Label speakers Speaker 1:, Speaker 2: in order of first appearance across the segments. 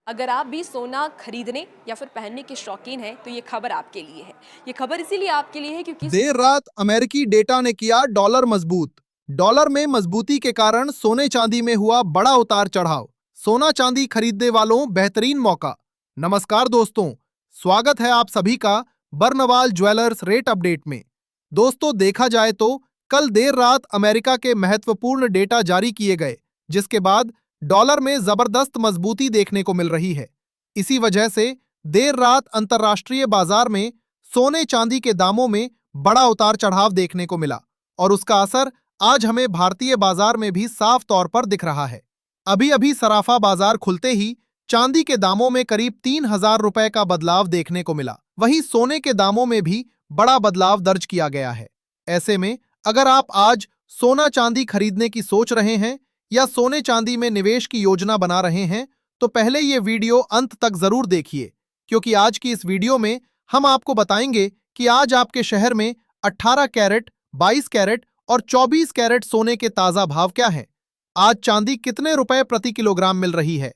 Speaker 1: अगर आप भी सोना खरीदने या फिर पहनने के शौकीन हैं तो ये खबर आपके लिए है। ये खबर इसीलिए आपके लिए है क्योंकि
Speaker 2: देर रात अमेरिकी डेटा ने किया डॉलर मजबूत। डॉलर में मजबूती के कारण सोने चांदी में हुआ बड़ा उतार चढ़ाव। सोना चांदी खरीदने वालों बेहतरीन मौका। नमस्कार दोस्तों, स्वागत है आप सभी का बर्नवाल ज्वेलर्स रेट अपडेट में। दोस्तों, देखा जाए तो कल देर रात अमेरिका के महत्वपूर्ण डेटा जारी किए गए, जिसके बाद डॉलर में जबरदस्त मजबूती देखने को मिल रही है। इसी वजह से देर रात अंतर्राष्ट्रीय बाजार में सोने चांदी के दामों में बड़ा उतार चढ़ाव देखने को मिला और उसका असर आज हमें भारतीय बाजार में भी साफ तौर पर दिख रहा है। अभी अभी सराफा बाजार खुलते ही चांदी के दामों में करीब 3,000 रुपए का बदलाव देखने को मिला। वहीं सोने के दामों में भी बड़ा बदलाव दर्ज किया गया है। ऐसे में अगर आप आज सोना चांदी खरीदने की सोच रहे हैं या सोने चांदी में निवेश की योजना बना रहे हैं, तो पहले ये वीडियो अंत तक जरूर देखिए, क्योंकि आज की इस वीडियो में हम आपको बताएंगे कि आज आपके शहर में 18 कैरेट, 22 कैरेट और 24 कैरेट सोने के ताजा भाव क्या हैं। आज चांदी कितने रुपए प्रति किलोग्राम मिल रही है,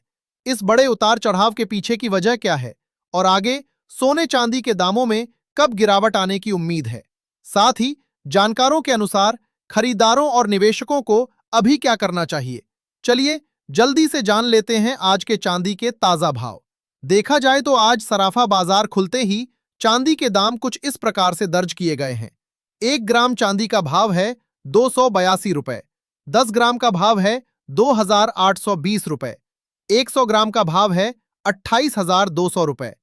Speaker 2: इस बड़े उतार चढ़ाव के पीछे की वजह क्या है और आगे सोने चांदी के दामों में कब गिरावट आने की उम्मीद है। साथ ही जानकारों के अनुसार खरीदारों और निवेशकों को अभी क्या करना चाहिए। चलिए जल्दी से जान लेते हैं आज के चांदी के ताजा भाव। देखा जाए तो आज सराफा बाजार खुलते ही चांदी के दाम कुछ इस प्रकार से दर्ज किए गए हैं। 1 ग्राम चांदी का भाव है 282 रुपए, 10 ग्राम का भाव है 2,820 रुपए, 100 ग्राम का भाव है 28,200 रुपए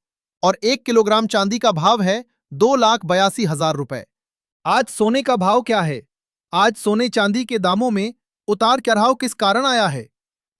Speaker 2: और 1 किलोग्राम चांदी का भाव है 2,82,000 रुपए। आज सोने का भाव क्या है? आज सोने चांदी के दामों में उतार चढ़ाव किस कारण आया है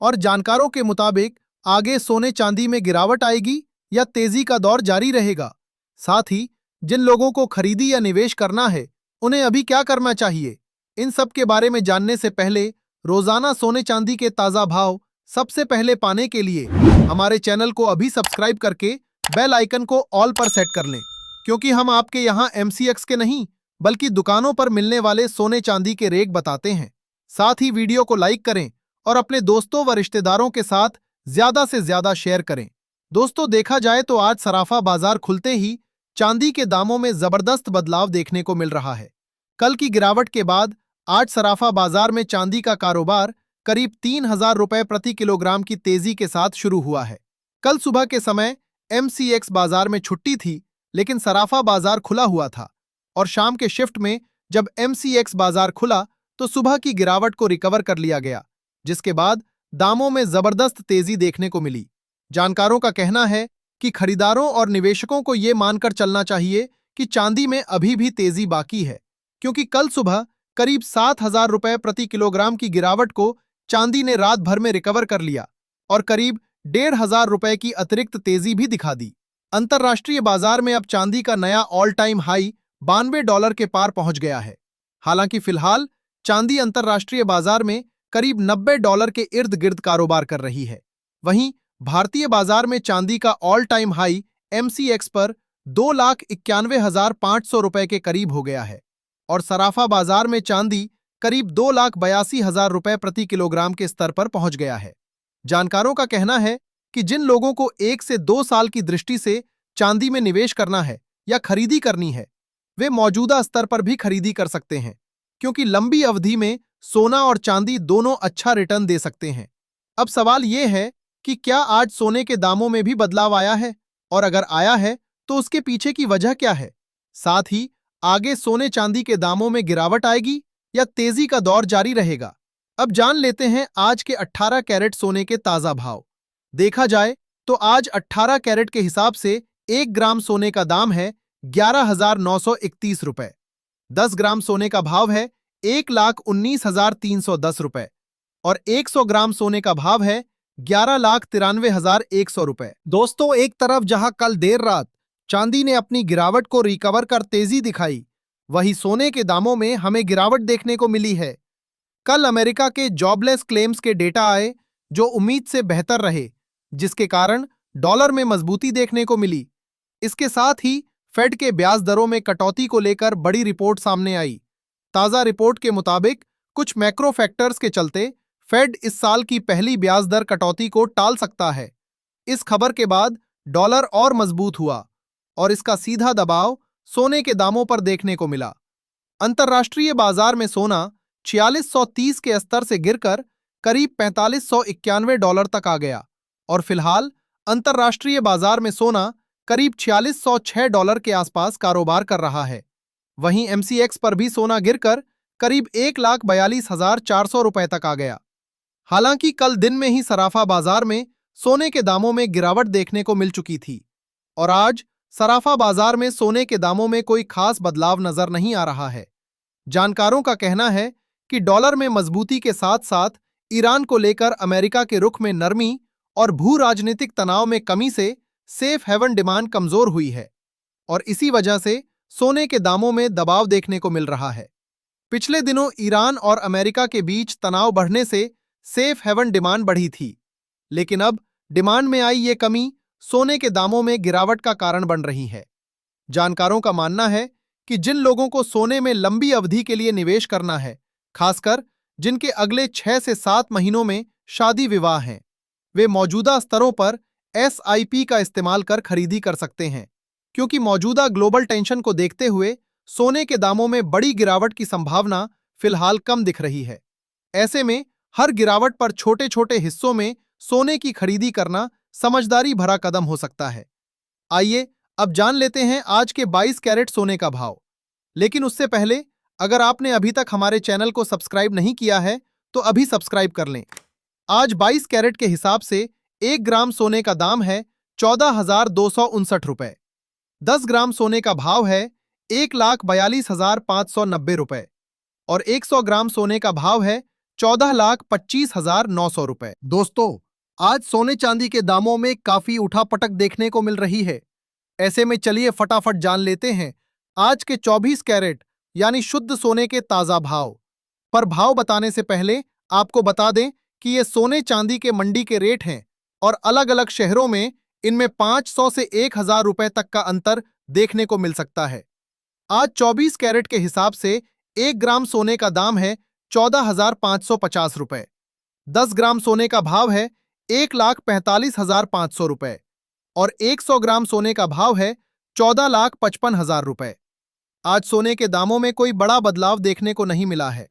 Speaker 2: और जानकारों के मुताबिक आगे सोने चांदी में गिरावट आएगी या तेजी का दौर जारी रहेगा। साथ ही जिन लोगों को खरीदी या निवेश करना है, उन्हें अभी क्या करना चाहिए, इन सब के बारे में जानने से पहले रोजाना सोने चांदी के ताजा भाव सबसे पहले पाने के लिए हमारे चैनल को अभी सब्सक्राइब करके बेल आइकन को ऑल पर सेट कर लें, क्योंकि हम आपके यहाँ MCX के नहीं बल्कि दुकानों पर मिलने वाले सोने चांदी के रेट बताते हैं। साथ ही वीडियो को लाइक करें और अपने दोस्तों व रिश्तेदारों के साथ ज्यादा से ज्यादा शेयर करें। दोस्तों, देखा जाए तो आज सराफा बाजार खुलते ही चांदी के दामों में जबरदस्त बदलाव देखने को मिल रहा है। कल की गिरावट के बाद आज सराफा बाजार में चांदी का कारोबार करीब 3,000 रुपए प्रति किलोग्राम की तेजी के साथ शुरू हुआ है। कल सुबह के समय MCX बाजार में छुट्टी थी, लेकिन सराफा बाजार खुला हुआ था और शाम के शिफ्ट में जब MCX बाजार खुला तो सुबह की गिरावट को रिकवर कर लिया गया, जिसके बाद दामों में जबरदस्त तेजी देखने को मिली। जानकारों का कहना है कि खरीदारों और निवेशकों को यह मानकर चलना चाहिए कि चांदी में अभी भी तेजी बाकी है, क्योंकि कल सुबह करीब 7,000 रुपए प्रति किलोग्राम की गिरावट को चांदी ने रात भर में रिकवर कर लिया और करीब 1,500 रुपए की अतिरिक्त तेजी भी दिखा दी। अंतर्राष्ट्रीय बाजार में अब चांदी का नया ऑल टाइम हाई $92 के पार पहुंच गया है। हालांकि फिलहाल चांदी अंतर्राष्ट्रीय बाजार में करीब $90 के इर्द गिर्द कारोबार कर रही है। वहीं भारतीय बाजार में चांदी का ऑल टाइम हाई MCX पर 2,91,500 रुपए के करीब हो गया है और सराफा बाजार में चांदी करीब 2,82,000 रुपए प्रति किलोग्राम के स्तर पर पहुंच गया है। जानकारों का कहना है कि जिन लोगों को 1 से 2 साल की दृष्टि से चांदी में निवेश करना है या खरीदी करनी है, वे मौजूदा स्तर पर भी खरीदी कर सकते हैं, क्योंकि लंबी अवधि में सोना और चांदी दोनों अच्छा रिटर्न दे सकते हैं। अब सवाल यह है कि क्या आज सोने के दामों में भी बदलाव आया है और अगर आया है तो उसके पीछे की वजह क्या है। साथ ही आगे सोने चांदी के दामों में गिरावट आएगी या तेजी का दौर जारी रहेगा। अब जान लेते हैं आज के 18 कैरेट सोने के ताजा भाव। देखा जाए तो आज 18 कैरेट के हिसाब से 1 ग्राम सोने का दाम है 11,931 रुपए, 10 ग्राम सोने का भाव है 1,19,310 रुपए और 100 ग्राम सोने का भाव है 11,93,100 रुपए। दोस्तों, एक तरफ जहां कल देर रात चांदी ने अपनी गिरावट को रिकवर कर तेजी दिखाई, वहीं सोने के दामों में हमें गिरावट देखने को मिली है। कल अमेरिका के जॉबलेस क्लेम्स के डेटा आए जो उम्मीद से बेहतर रहे, जिसके कारण डॉलर में मजबूती देखने को मिली। इसके साथ ही फेड के ब्याज दरों में कटौती को लेकर बड़ी रिपोर्ट सामने आई। ताजा रिपोर्ट के मुताबिक कुछ मैक्रो फैक्टर्स के चलते फेड इस साल की पहली ब्याज दर कटौती को टाल सकता है। इस खबर के बाद डॉलर और मजबूत हुआ और इसका सीधा दबाव सोने के दामों पर देखने को मिला। अंतर्राष्ट्रीय बाजार में सोना 4630 के स्तर से गिरकर करीब 4591 डॉलर तक आ गया और फिलहाल अंतर्राष्ट्रीय बाजार में सोना करीब 4606 डॉलर के आसपास कारोबार कर रहा है। वहीं एमसीएक्स पर भी सोना गिरकर करीब 1,42,400 रुपए तक आ गया। हालांकि कल दिन में ही सराफा बाजार में सोने के दामों में गिरावट देखने को मिल चुकी थी और आज सराफा बाजार में सोने के दामों में कोई खास बदलाव नजर नहीं आ रहा है। जानकारों का कहना है कि डॉलर में मजबूती के साथ साथ ईरान को लेकर अमेरिका के रुख में नरमी और भू राजनीतिक तनाव में कमी से सेफ हेवन डिमांड कमजोर हुई है और इसी वजह से सोने के दामों में दबाव देखने को मिल रहा है। पिछले दिनों ईरान और अमेरिका के बीच तनाव बढ़ने से सेफ हेवन डिमांड बढ़ी थी, लेकिन अब डिमांड में आई ये कमी सोने के दामों में गिरावट का कारण बन रही है। जानकारों का मानना है कि जिन लोगों को सोने में लंबी अवधि के लिए निवेश करना है, खासकर जिनके अगले 6 से 7 महीनों में शादी विवाह हैं, वे मौजूदा स्तरों पर एसआईपी का इस्तेमाल कर खरीदी कर सकते हैं, क्योंकि मौजूदा ग्लोबल टेंशन को देखते हुए सोने के दामों में बड़ी गिरावट की संभावना फिलहाल कम दिख रही है। ऐसे में हर गिरावट पर छोटे छोटे हिस्सों में सोने की खरीदी करना समझदारी भरा कदम हो सकता है। आइए अब जान लेते हैं आज के 22 कैरेट सोने का भाव। लेकिन उससे पहले अगर आपने अभी तक हमारे चैनल को सब्सक्राइब नहीं किया है तो अभी सब्सक्राइब कर लें। आज 22 कैरेट के हिसाब से 1 ग्राम सोने का दाम है 14,259 रुपए। 10 ग्राम सोने का भाव है 1,42,590 रुपए और 100 ग्राम सोने का भाव है 14,25,900 रुपए। दोस्तों, आज सोने चांदी के दामों में काफी उठापटक देखने को मिल रही है। ऐसे में चलिए फटाफट जान लेते हैं आज के 24 कैरेट यानी शुद्ध सोने के ताजा भाव। पर भाव बताने से पहले आपको बता दें कि ये सोने चांदी के मंडी के रेट हैं और अलग अलग शहरों में इनमें 500 से 1,000 रुपए तक का अंतर देखने को मिल सकता है। आज 24 कैरेट के हिसाब से 1 ग्राम सोने का दाम है 14,550 रुपए। 10 ग्राम सोने का भाव है 1,45,500 रुपए और 100 ग्राम सोने का भाव है 14,55,000 रुपए। आज सोने के दामों में कोई बड़ा बदलाव देखने को नहीं मिला है।